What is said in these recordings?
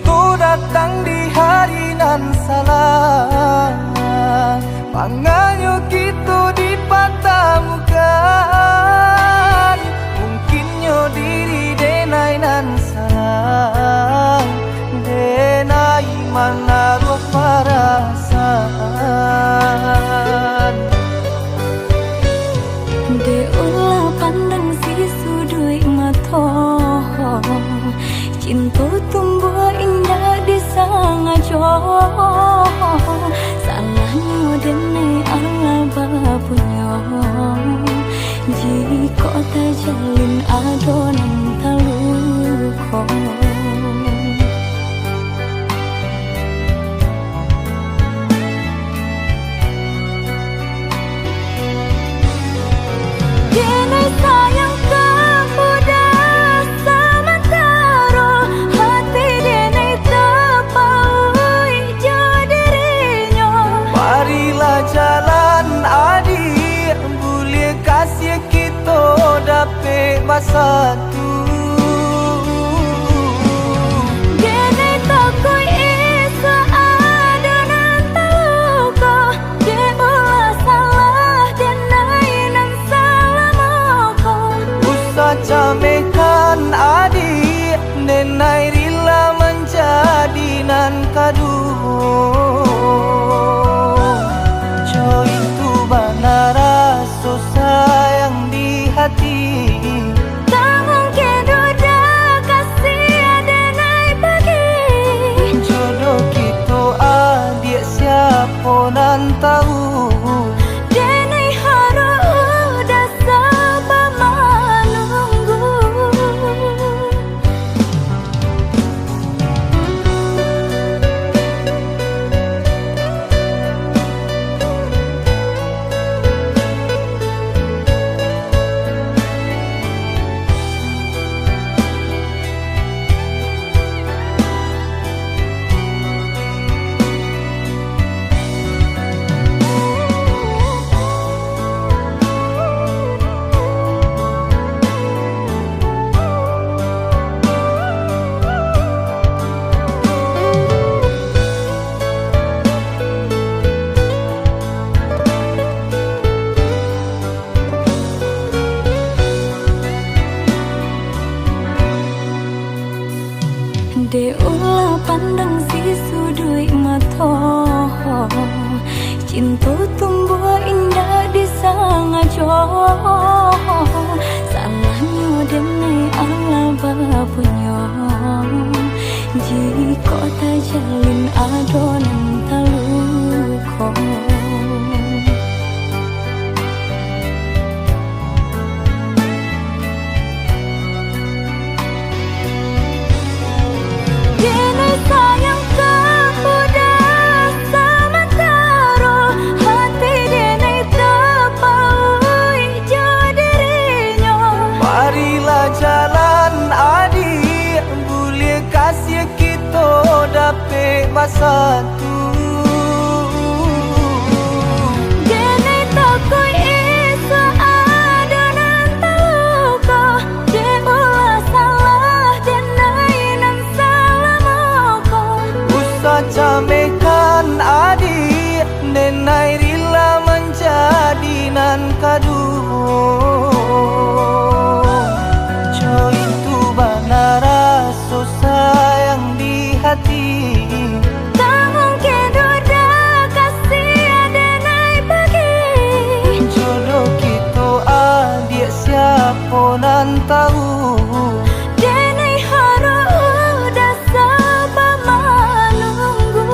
Cinta datang di hari nan salah, panganyo gitu dipatamukan. Mungkinnya diri denai nan salah, denai menaruh perasaan. De ulah pandang si sudui mato, cinta tumbuh indah di sangajo. Salahnya dene ala bapunyo, jika tak jalin adonan taluko. Dene sayang kemuda sementara, hati dene terpaui jadinya. Marilah jalan adik, boleh kasih kita dapat bersatu. Dene takoi isa adonan taluko, de ulah salah denai nang salah moko. Usah camekan adik, nenai rela menjadi nan kadu. Jo itu benar rasa sayang di hati. Tak mungkin duda kasih denai bagi. Jodoh kita adik siapa nan tahu. Denai harus udah sabar menunggu. De ulah pandang si sudui mato, cinta tumbuh indah di sangajo. Salahnya dene ala bapunyo, jika tak jalin adonan taluko. Dene sayang kemuda sementara, hati dene terpaui jadinya. Marilah jalan adik, boleh kasih kita dapat bersatu. Dene takoi isa adonan taluko, de ulah salah denai nang salah moko. Usah camekan adik, nenai rela menjadi nan kadu. Jo itu benar rasa sayang di hati. Tak mungkin duda kasih denai bagi. Jodoh kita adik siapa nan tahu. Denai harus udah sabar menunggu.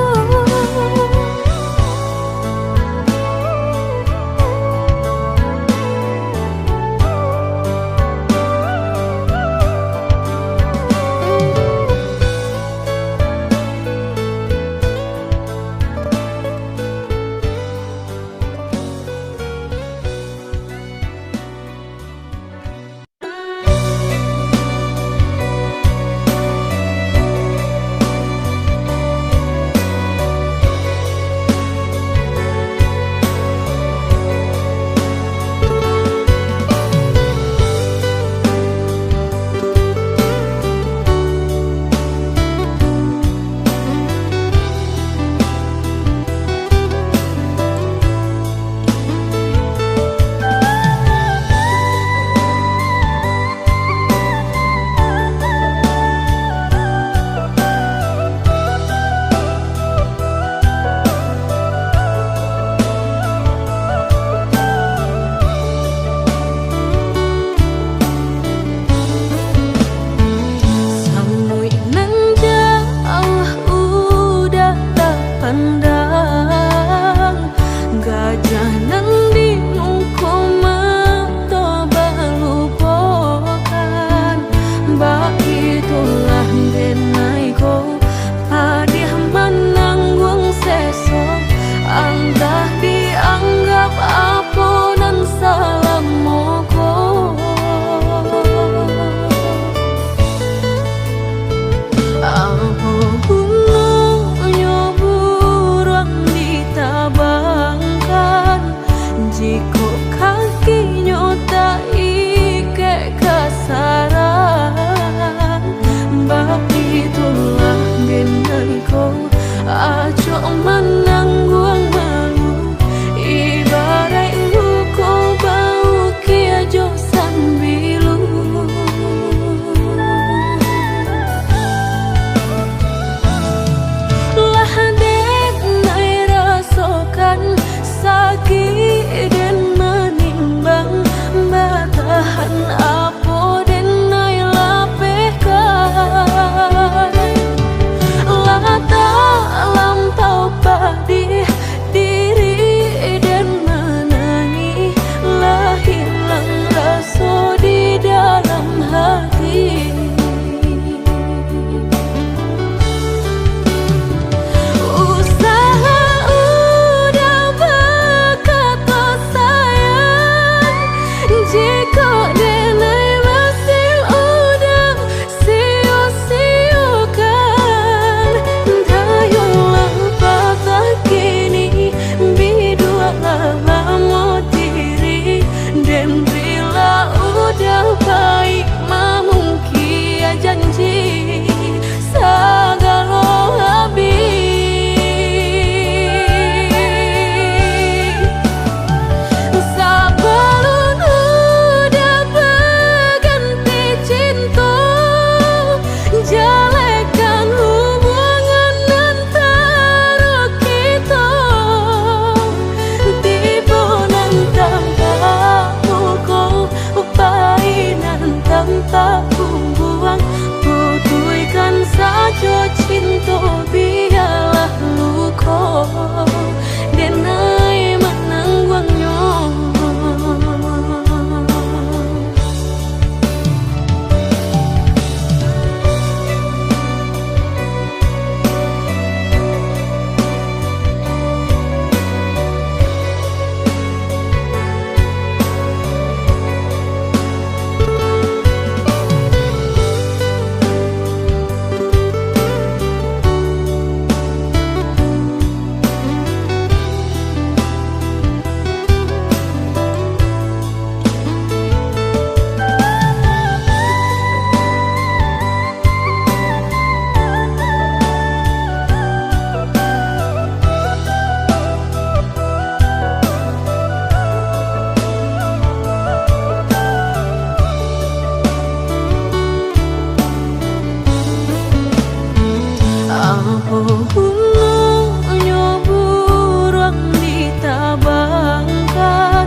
Gunungnya buruan ditabangkan,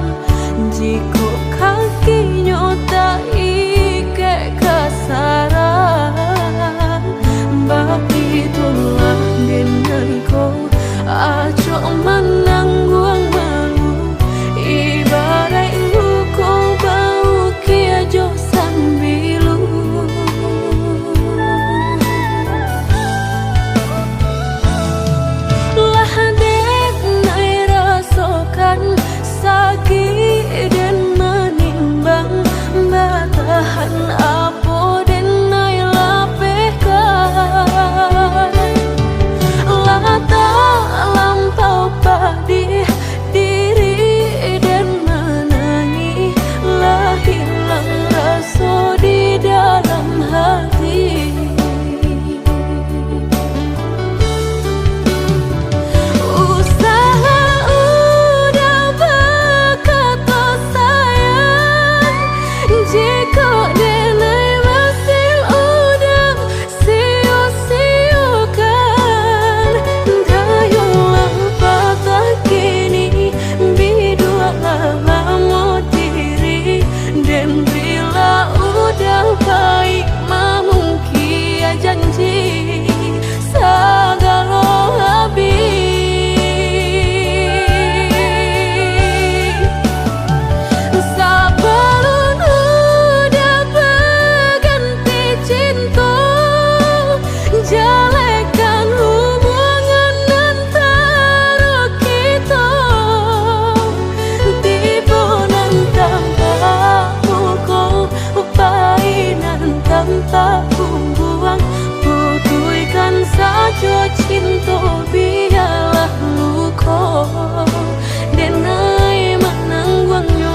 jika kakinya tak ike kasaran. Begitulah denganku acok menangguang malu, ibarat luka bau kia josan bilu. Lah dek nai rasakan sakit dan menimbang, batahan apa dan nai lapehkan. Lah tak lampau pedih diri dan menangi, lah hilang rasa di dalam hati. Usaha udah berkata sayang, jika denai hasil udah sia-siakan. Dayulah patah kini bidua lama diri, dan bila udah baik mamungkia janji segala habis. Sebelum udah berganti cinta, jalekan hubungan antara kita. Tiba nan tanpa pukul, painan tanpa buang, putuikan saja cinta biarlah luka, denai menangguangnya.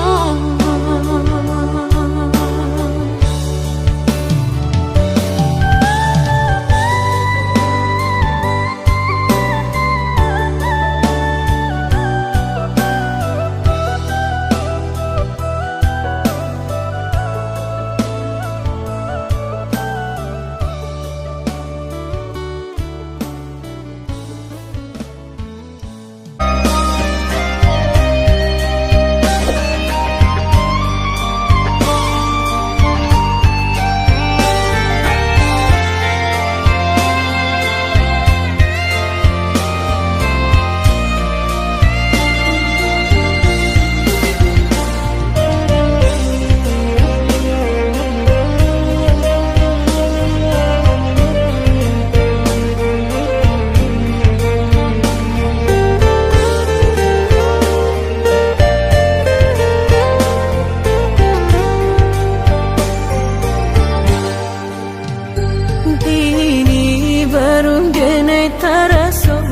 Dini baru denai terasa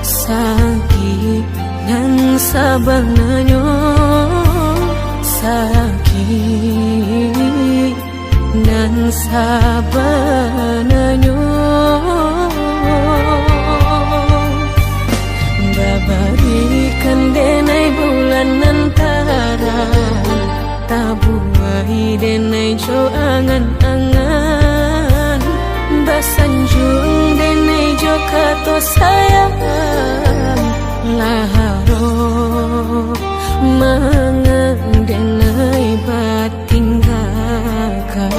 sakit dan sabarnya, sakit dan sabarnya. Babarikan denai bulan antara, tabuai denai jo angan-angan, basanjung denai jo kato sayang. Laharo mangan denai batinggalkan.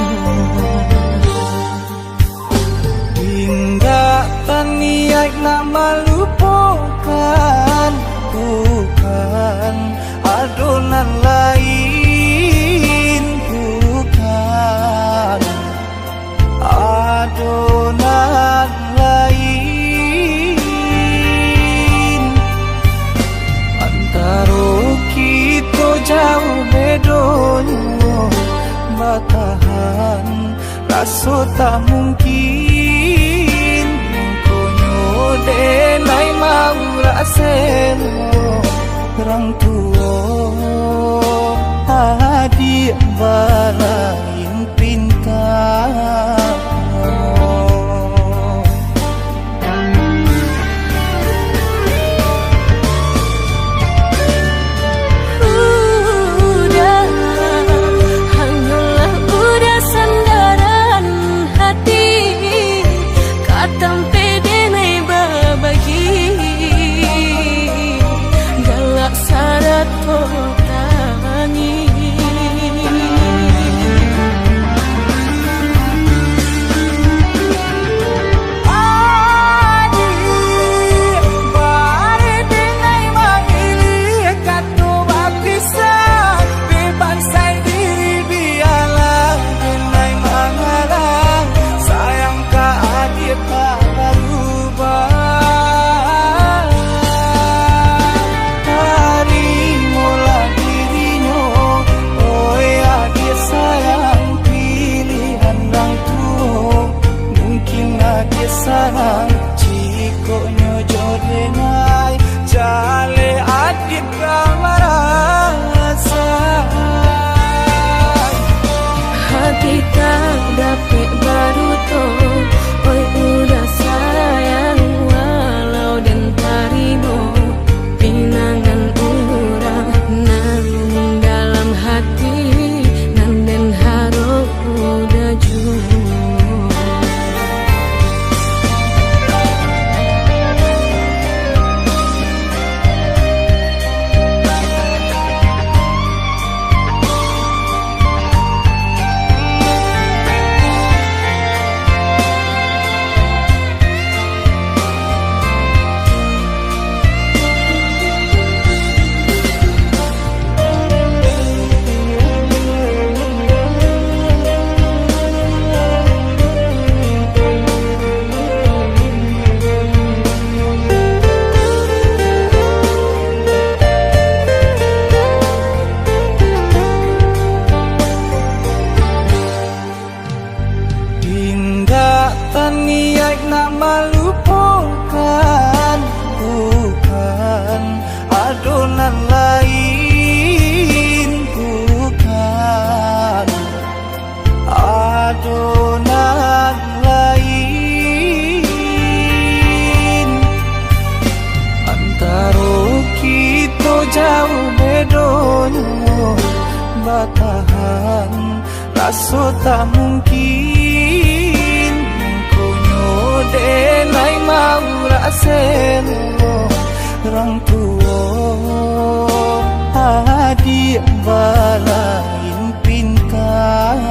Hingga niat nak melupakan, bukan adonan lain, bukan adonan lain. Antara kita jauh bedanya, batahan rasa tak mungkin. Konyo denai mau raselo orang tua hadir balain pintar. Sampai tak berubah. Terimalah dirinya, oi adik sayang, pilihan orang tua. Mungkin adik sayang, jikonya jodoh jale adik merasa. Hati tak dapat baru toh, oi udah sayang walau dan tarimo pinangan urang namun dalam hati nan den harap udah jujur. Niat nak melupakan, bukan adonan lain, bukan adonan lain. Antara kita jauh bedonya, batahan rasa tak mungkin. Denai mau rasen orang tua adik balain pintar.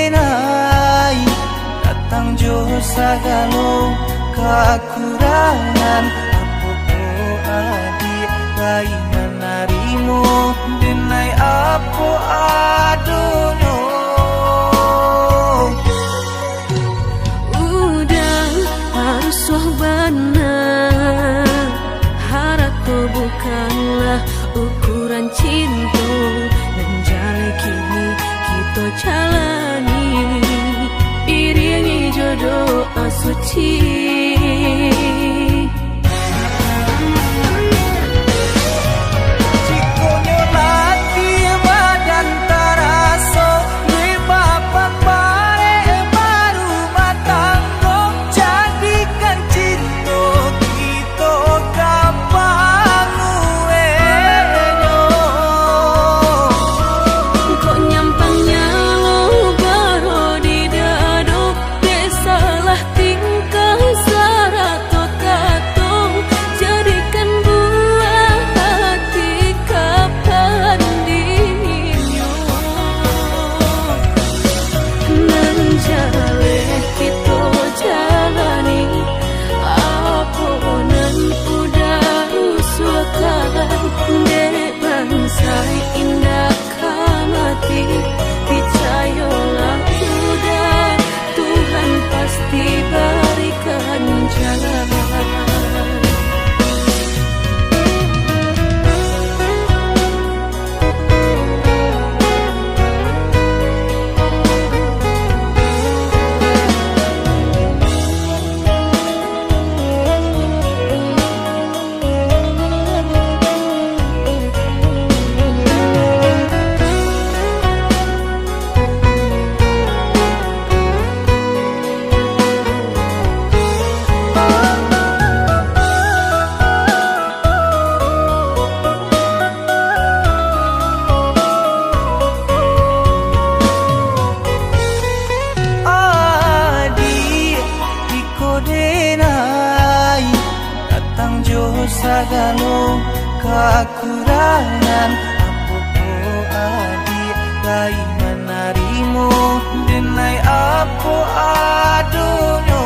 denai datang jo sagalo kekurangan apopo adik lain menarimu denai apo adono. Udah harus wahbana, harapku bukanlah ukuran cinta. Menjalani kini kita jalani, iringi jodoh suci. Sagalo kekurangan apopo adik lain menarimu denai apo adono.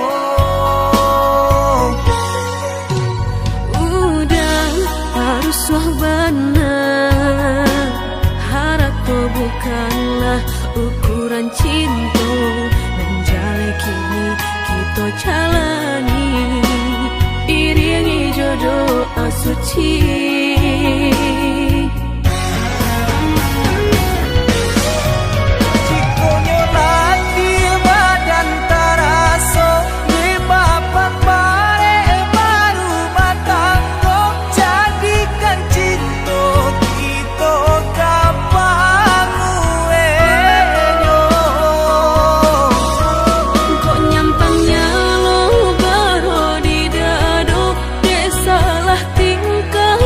Udah harus wahbana, harapku bukanlah ukuran cinta. Menjalani kini kita jalani, iringi jodoh suci. Tingkah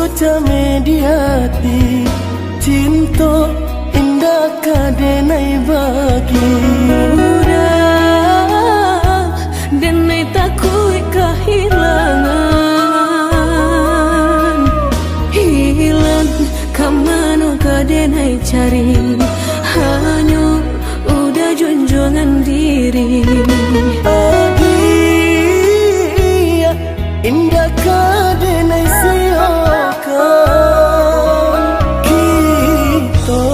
Rasuca mediati cinta indah kadenai bagi Udah denai takui kehilangan hilang kamano kadenai cari hanya udah junjungan diri adia indah kadenai siokan kita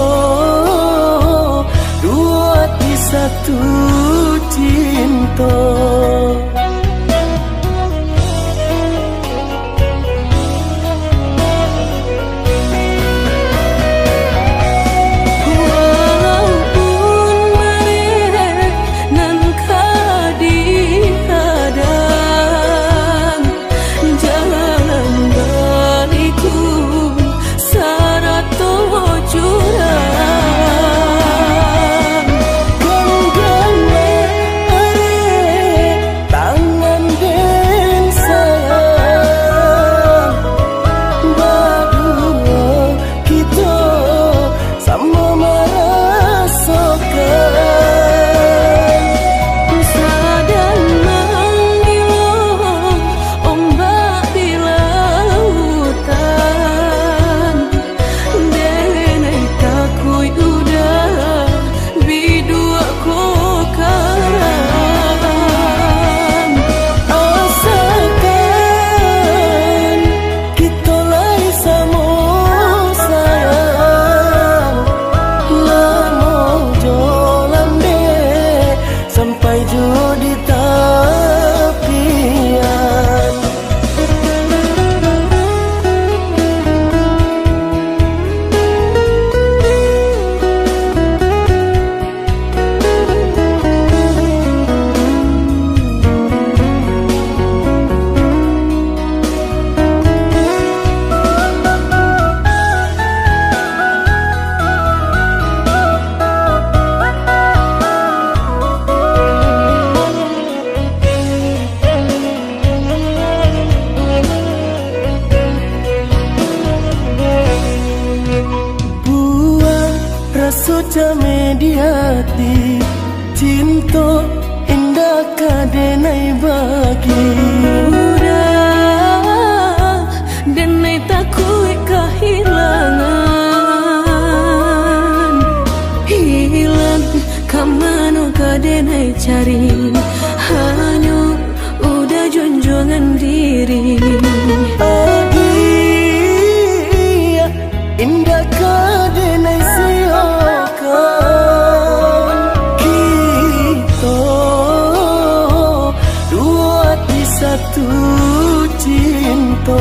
dua di satu cinta. Rasuca mediati cinta indah kadenai bagi Udah denai takui kehilangan hilang kamano kadenai cari hanya udah junjungan diri adia indah kadenai siokan kita dua di satu cinta.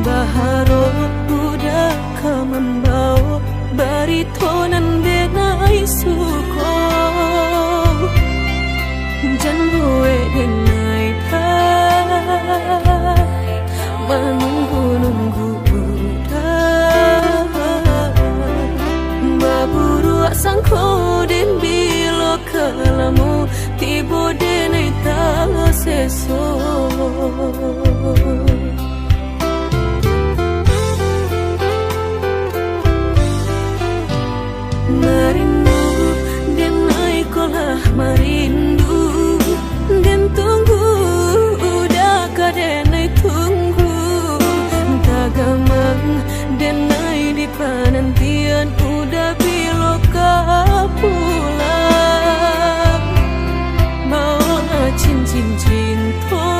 Baharot udah kau membawa baritonan benai suko Jan gue denai dah menunggu-nunggu udah baburu sangko den bilo kalamu tibo denai ta seso Merindu dan naik kolah merindu dan tunggu udah kadenai tunggu tagamang dan naik di penantian udah biloka pulang mau cincin cinta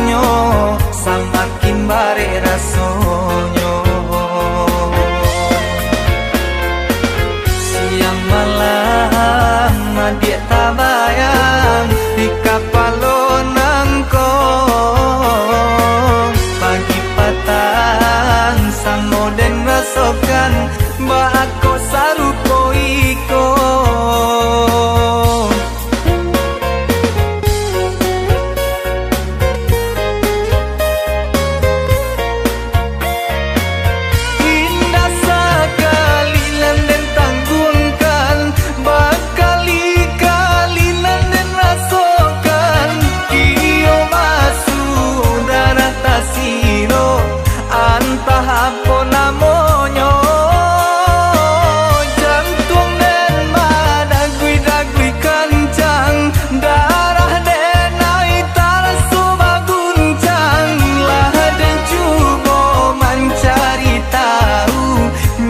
pelukannya, semakin bare rasonyo. Siang malam dia tak bayang di kapalon nangko. Pagi patang samo den rasokan mbak aku sarupo iko. Indah sekali nan den tanggunkan, berkali-kali nan den rasokan. Kio masuk darah tasiro, antah apa namonyo. Jantung den madagui-dagui kencang, darah den naik tarasu baguncang. Lah den cuba mencari tahu,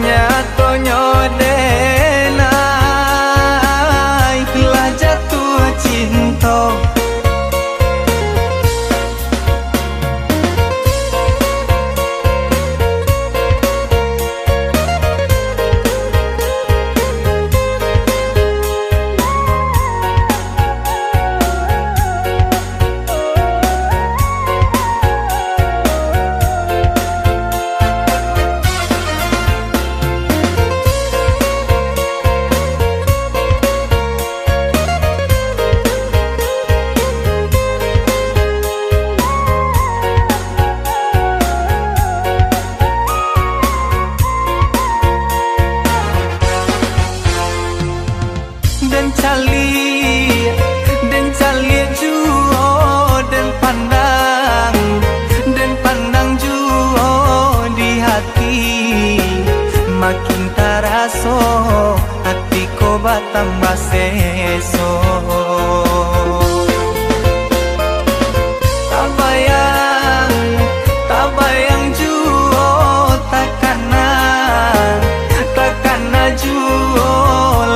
nyatonya den naik lah jatuh cinta. Den cali juo, den pandang juo di hati. Makin taraso hatiku batambah seso. Tak bayang juo takana juo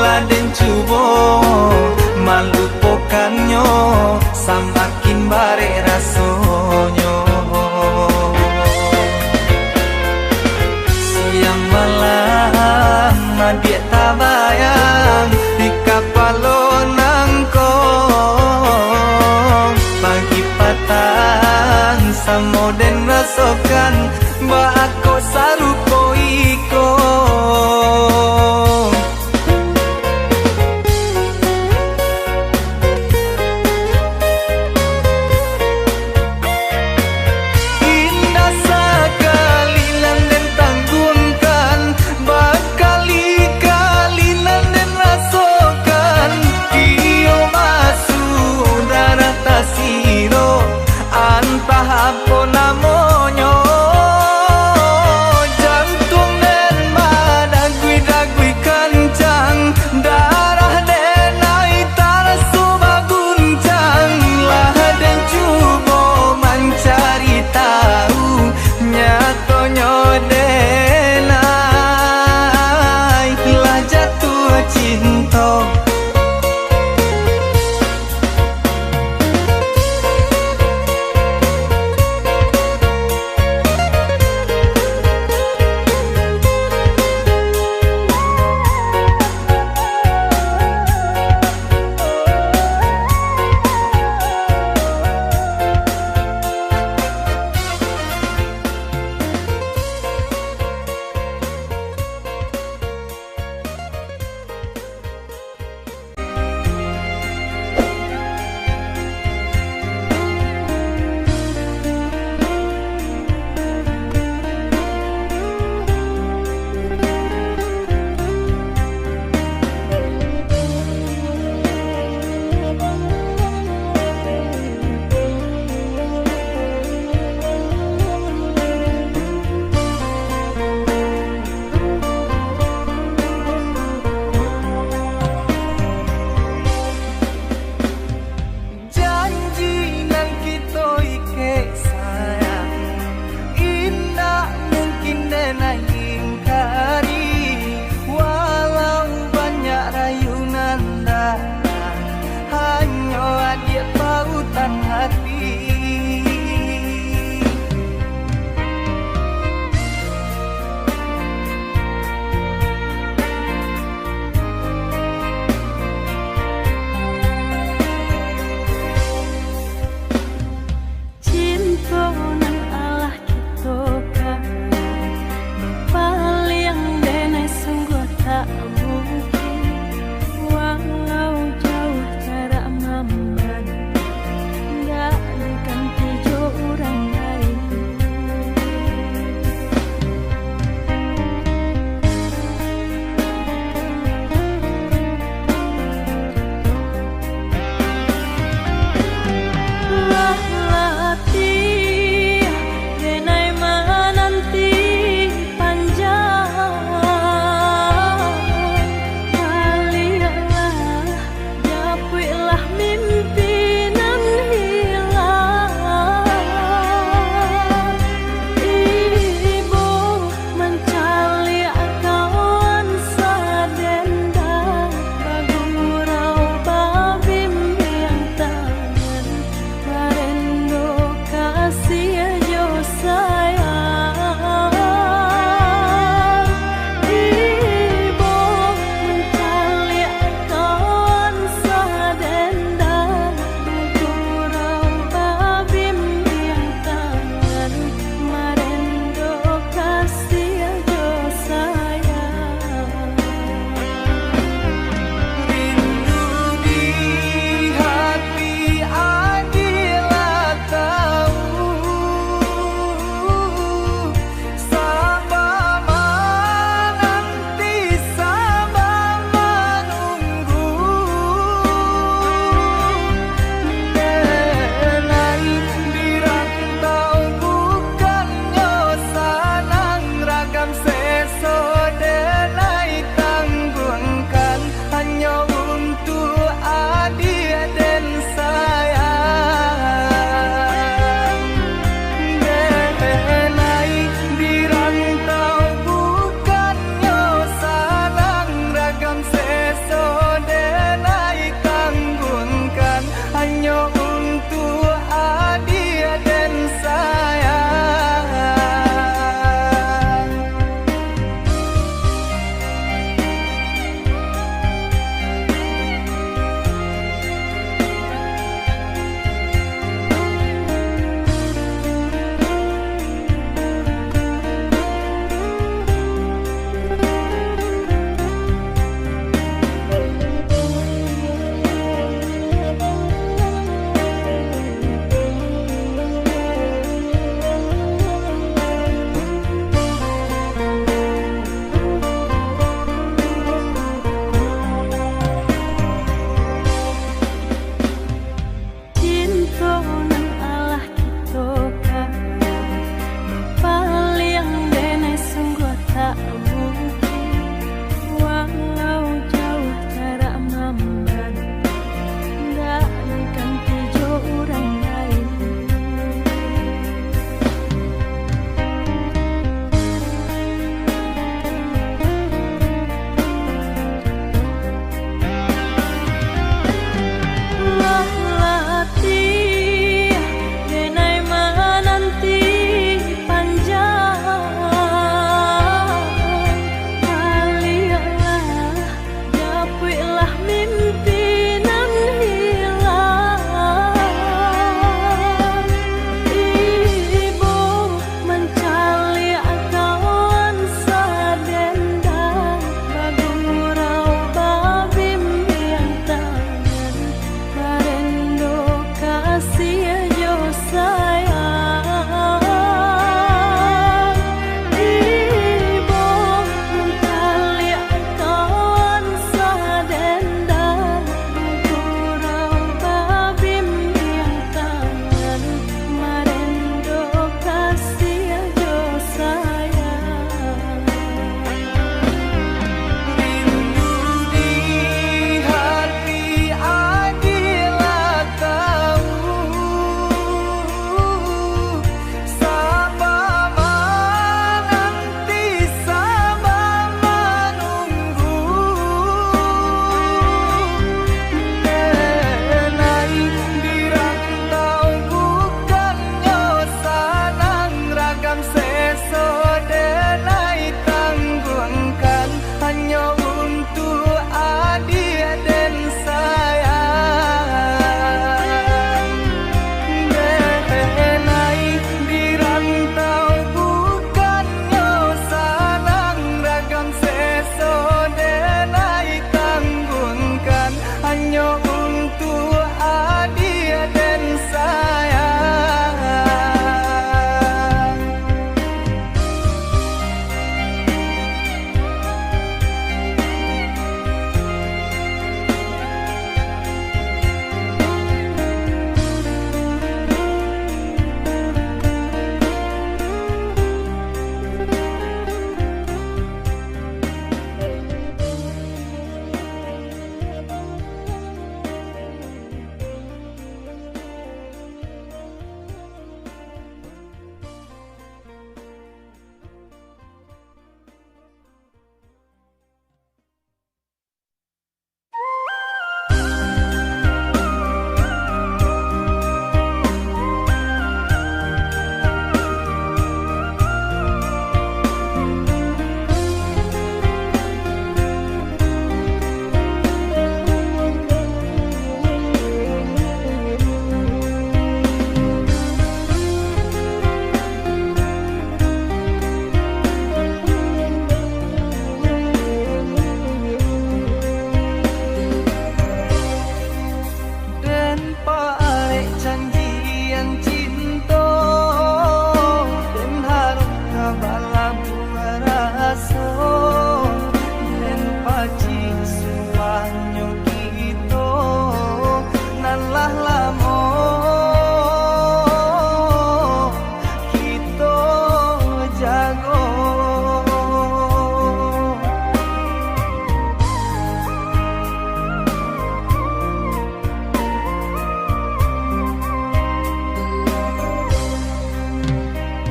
laden cubo malupokannya, semakin bare rasonyo. Siang malam dia tak bayang di kapalon nangko. Pagi patang samo den rasokan mbak aku sarupo iko. Indah sekali nan den tanggunkan, berkali-kali nan den rasokan. Kio masuk darah tasiro, antah apa namonyo. Jantung den madagui-dagui kencang, darah den naik tarasu baguncang. Lah den cuba mencari tahu, nyatonya den naik lah jatuh cinta.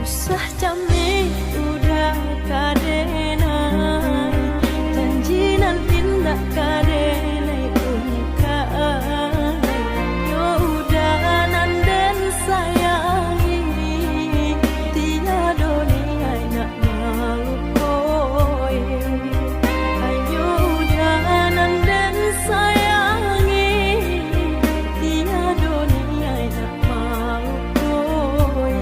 Susah cami udah kadenai, janji nanti tak kadenai ungkai. Yo udah nanden sayangi, tiada dunia nak malu koi. Ayo udah nanden sayangi, tiada dunia nak malu koi.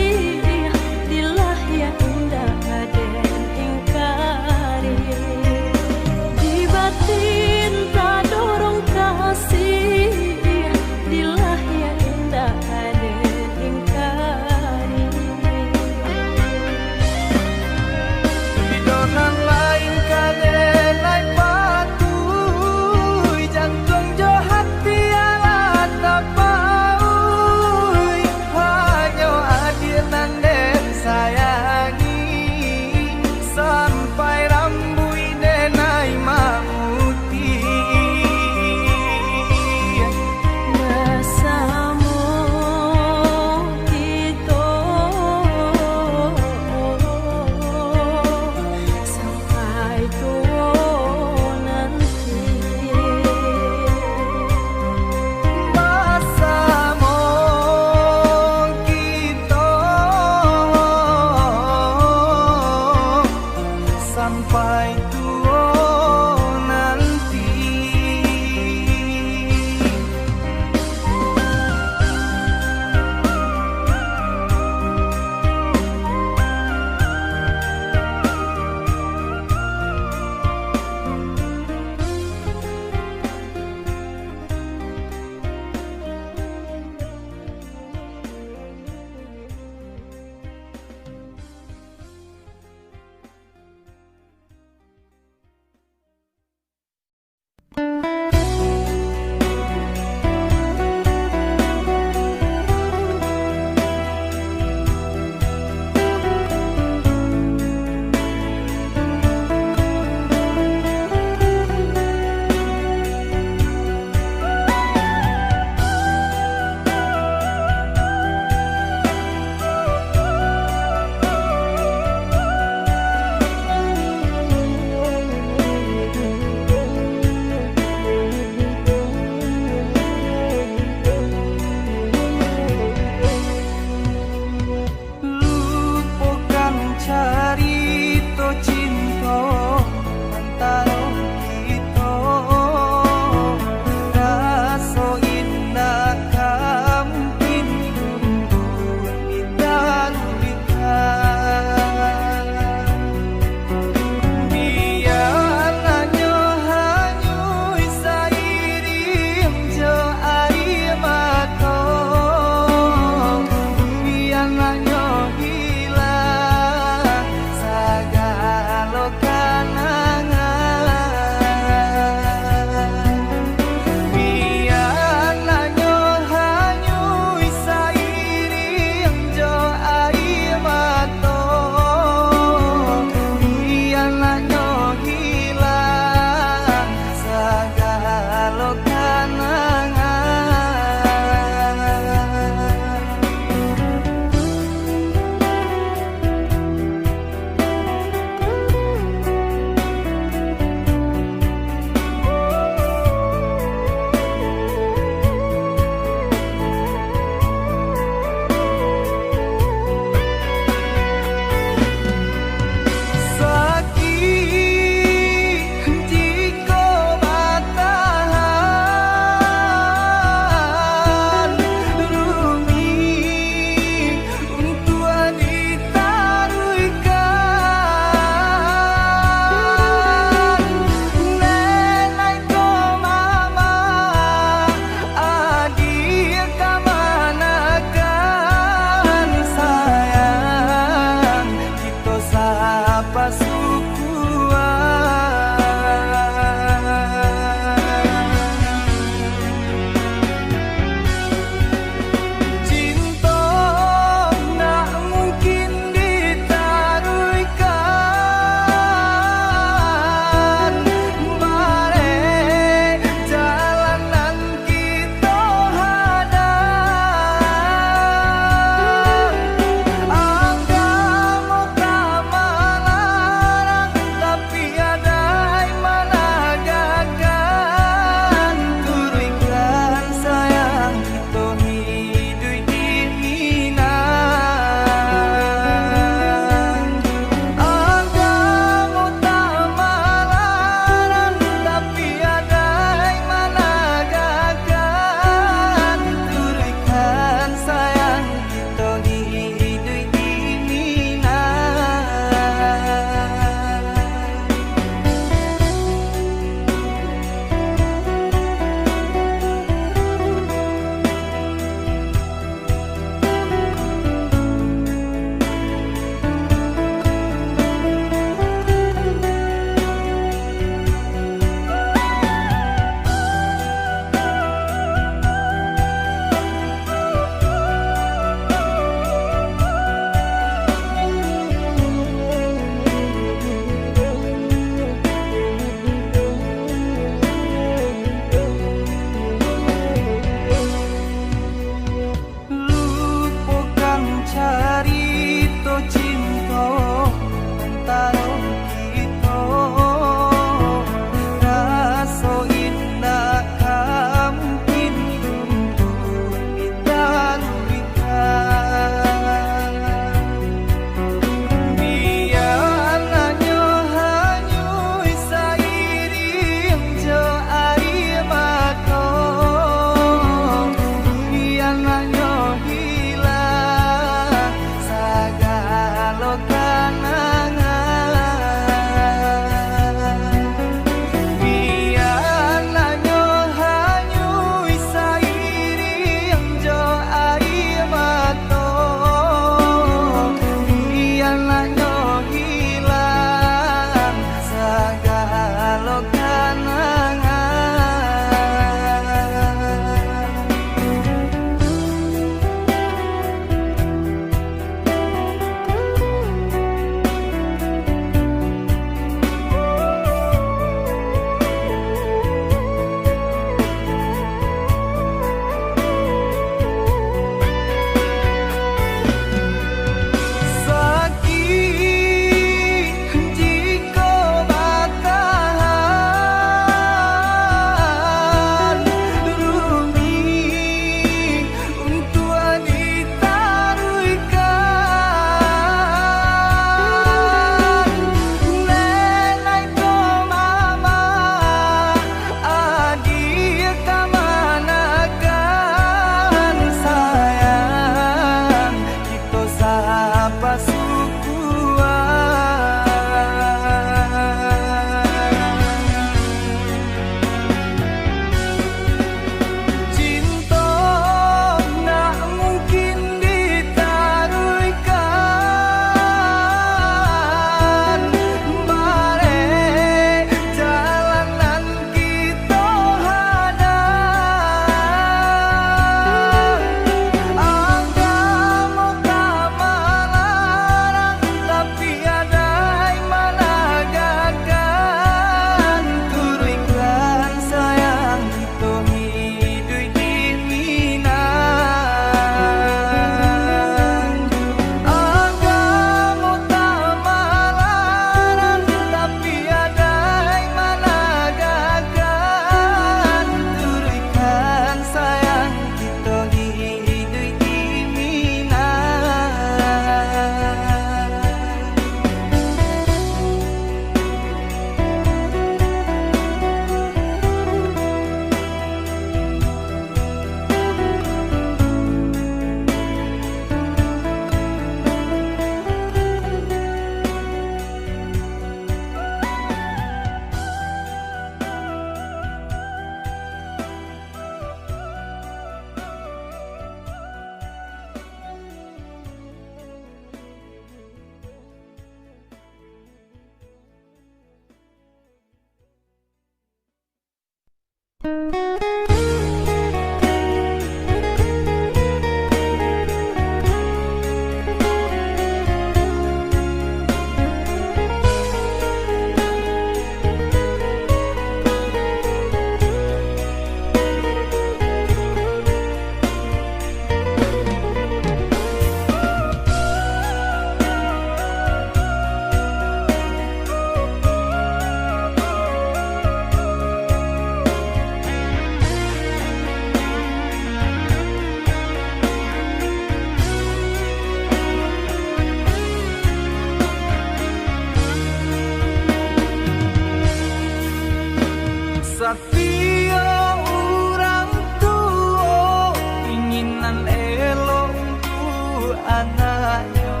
Satria orang tua inginan elok untuk anaknya,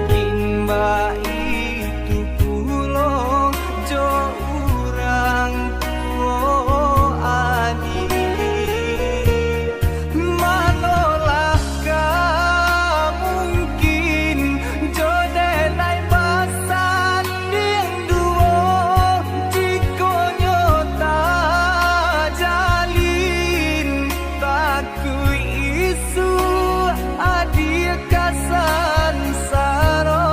mungkin itu pulau jo orang tua adik, manolah mungkin jo denai basan yang dua jika jalin taku isu adik kasan saro.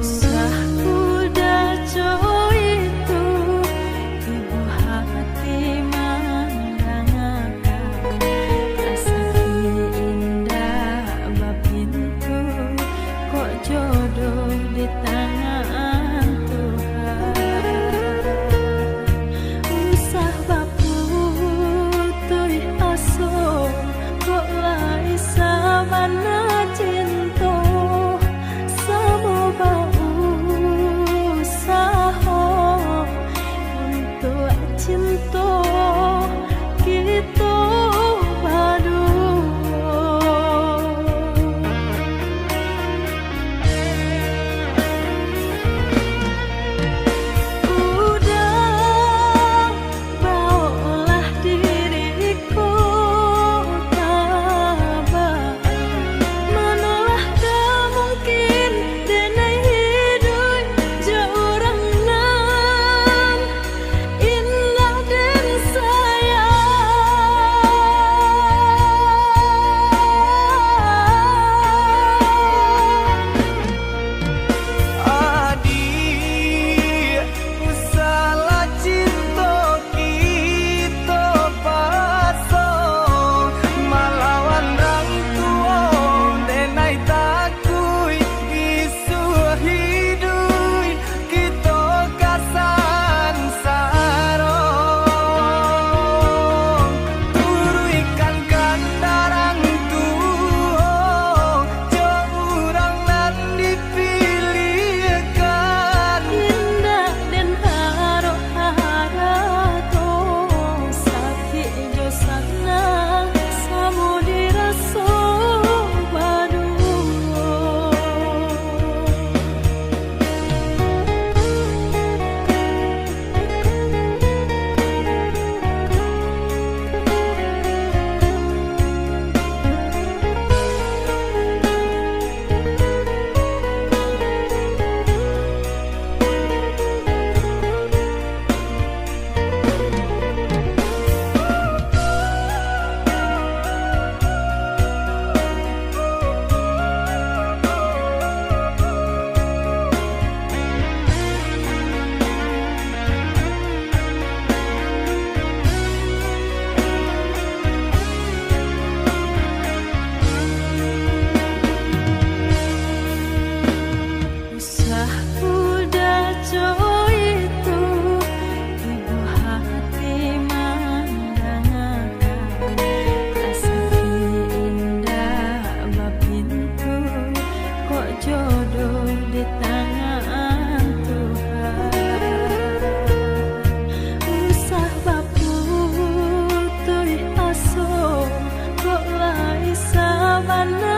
Sah udah coy itu ibu hati mandangakan rasa indah bapintu kok jodoh di tangan Tuhan. Usah baputuh aso kok lai samana cinta samo bau usaha untuk cinta kita berdua. Udah bawalah diriku tabah, manalah tak mungkin denai hidup seorang nan indah dan Adik, usahalah cinta kita pasang malawan rang tua denai takui isu hidup kita kasan sarong turuikan kandarang tua jauh nan dipilihkan indah dan haro-harato sakit jo sana samo diraso berdua. Usah udah coy itu ibu hati mandangakan rasa indah bapintu kok jodoh di tangan Tuhan. Usah baputuh aso kok lai sabana